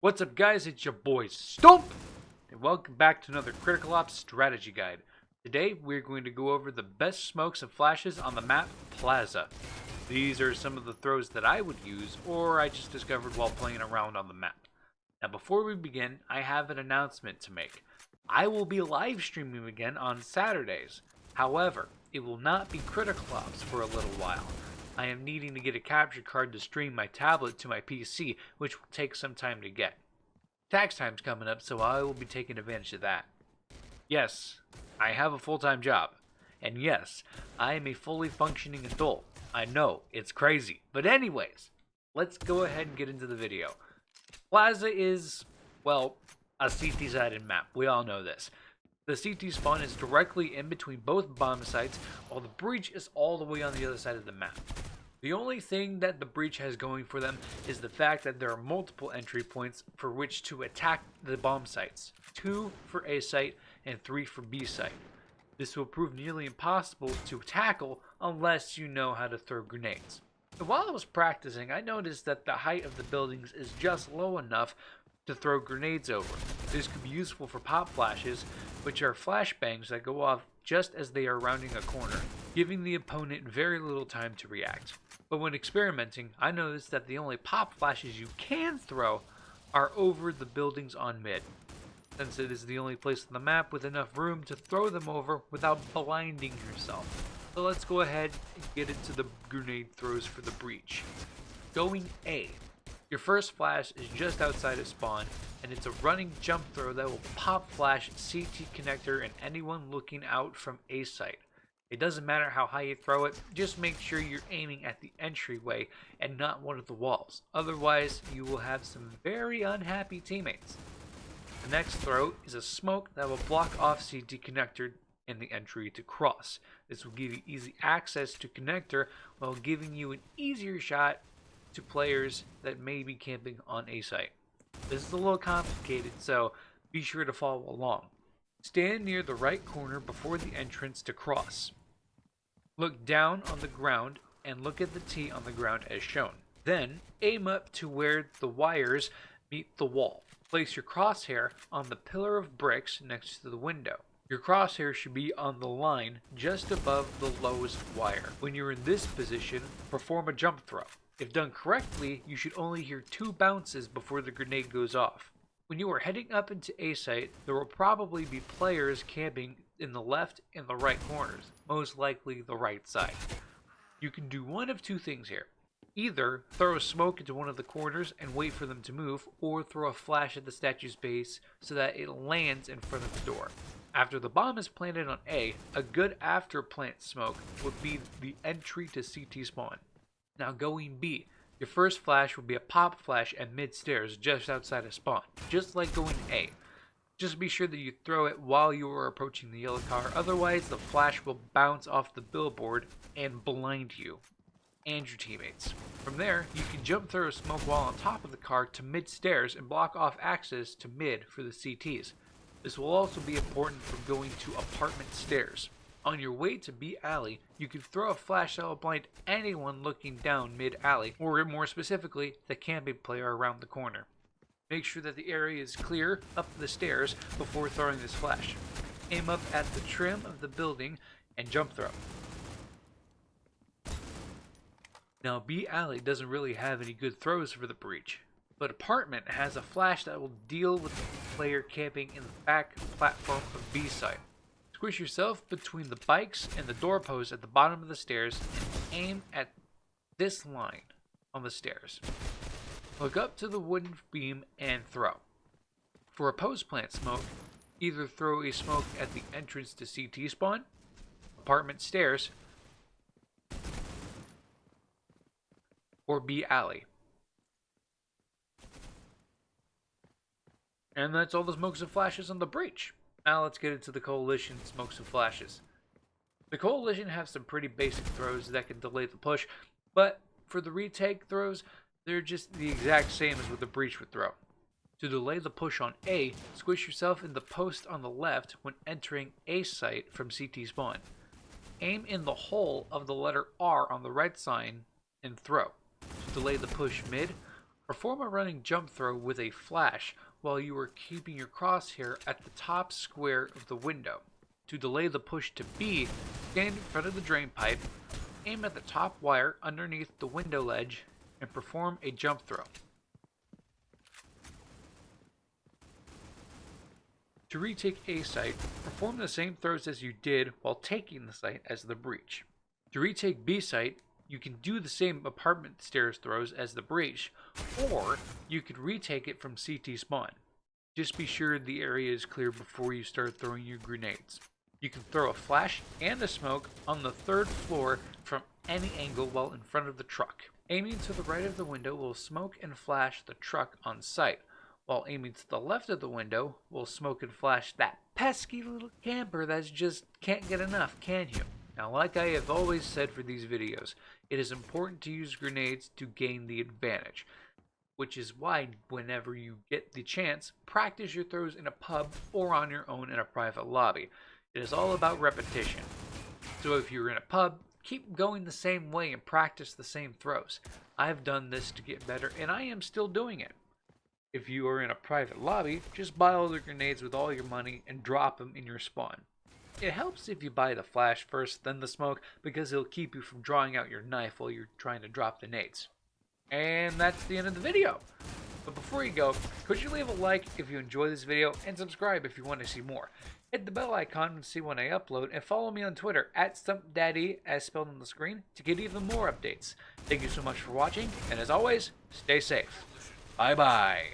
What's up, guys? It's your boy Stump, and welcome back to another Critical Ops strategy guide. Today, we're going to go over the best smokes and flashes on the map PLAZA. These are some of the throws that I would use, or I just discovered while playing around on the map. Now, before we begin, I have an announcement to make. I will be live streaming again on Saturdays. However, it will not be Critical Ops for a little while. I am needing to get a capture card to stream my tablet to my PC, which will take some time to get. Tax time's coming up, so I will be taking advantage of that. Yes, I have a full-time job. And yes, I am a fully functioning adult. I know, it's crazy. But anyways, let's go ahead and get into the video. PLAZA is, well, a CT-sided map. We all know this. The CT spawn is directly in between both bomb sites, while the breach is all the way on the other side of the map. The only thing that the breach has going for them is the fact that there are multiple entry points for which to attack the bomb sites. 2 for A site and 3 for B site. This will prove nearly impossible to tackle unless you know how to throw grenades. And while I was practicing, I noticed that the height of the buildings is just low enough to throw grenades over. This could be useful for pop flashes, which are flashbangs that go off just as they are rounding a corner, giving the opponent very little time to react. But when experimenting, I noticed that the only pop flashes you can throw are over the buildings on mid, since it is the only place on the map with enough room to throw them over without blinding yourself. So let's go ahead and get into the grenade throws for the breach. Going A. Your first flash is just outside of spawn, and it's a running jump throw that will pop flash CT connector and anyone looking out from A site. It doesn't matter how high you throw it, just make sure you're aiming at the entryway and not one of the walls. Otherwise, you will have some very unhappy teammates. The next throw is a smoke that will block off CT connector and the entry to cross. This will give you easy access to connector while giving you an easier shot to players that may be camping on A site. This is a little complicated, so be sure to follow along. Stand near the right corner before the entrance to cross. Look down on the ground and look at the T on the ground as shown. Then aim up to where the wires meet the wall. Place your crosshair on the pillar of bricks next to the window. Your crosshair should be on the line just above the lowest wire. When you're in this position, perform a jump throw. If done correctly, you should only hear 2 bounces before the grenade goes off. When you are heading up into A site, there will probably be players camping in the left and the right corners, most likely the right side. You can do one of 2 things here. Either throw a smoke into one of the corners and wait for them to move, or throw a flash at the statue's base so that it lands in front of the door. After the bomb is planted on A, a good after plant smoke would be the entry to CT spawn. Now going B, your first flash will be a pop flash at mid stairs just outside of spawn, just like going A. Just be sure that you throw it while you are approaching the yellow car, otherwise the flash will bounce off the billboard and blind you and your teammates. From there, you can jump through a smoke wall on top of the car to mid stairs and block off access to mid for the CTs. This will also be important for going to apartment stairs. On your way to B alley, you can throw a flash that will blind anyone looking down mid alley, or more specifically, the camping player around the corner. Make sure that the area is clear up the stairs before throwing this flash. Aim up at the trim of the building and jump throw. Now B alley doesn't really have any good throws for the breach, but apartment has a flash that will deal with the player camping in the back platform of B site. Squish yourself between the bikes and the doorpost at the bottom of the stairs and aim at this line on the stairs. Look up to the wooden beam and throw. For a post plant smoke, either throw a smoke at the entrance to CT spawn, apartment stairs, or B alley. And that's all the smokes and flashes on the breach. Now let's get into the Coalition smokes and flashes. The Coalition have some pretty basic throws that can delay the push, but for the retake throws, they're just the exact same as what the breach would throw. To delay the push on A, squish yourself in the post on the left when entering A site from CT spawn. Aim in the hole of the letter R on the red sign and throw. To delay the push mid, Perform a running jump throw with a flash while you are keeping your crosshair at the top square of the window. To delay the push to B, stand in front of the drain pipe, aim at the top wire underneath the window ledge, and perform a jump throw. To retake A site, perform the same throws as you did while taking the site as the breach. To retake B site, you can do the same apartment stairs throws as the breach, or you could retake it from CT spawn. Just be sure the area is clear before you start throwing your grenades. You can throw a flash and a smoke on the 3rd floor from any angle while in front of the truck. Aiming to the right of the window will smoke and flash the truck on site, while aiming to the left of the window will smoke and flash that pesky little camper that just can't get enough, can you? Now, like I have always said for these videos, it is important to use grenades to gain the advantage, which is why whenever you get the chance, practice your throws in a pub or on your own in a private lobby. It is all about repetition. So if you're in a pub, keep going the same way and practice the same throws. I've done this to get better, and I am still doing it. If you are in a private lobby, just buy all the grenades with all your money and drop them in your spawn. It helps if you buy the flash first, then the smoke, because it'll keep you from drawing out your knife while you're trying to drop the nades. And that's the end of the video. But before you go, could you leave a like if you enjoy this video and subscribe if you want to see more. Hit the bell icon to see when I upload, and follow me on Twitter at StumpDaddy, as spelled on the screen, to get even more updates. Thank you so much for watching, and as always, stay safe. Bye-bye.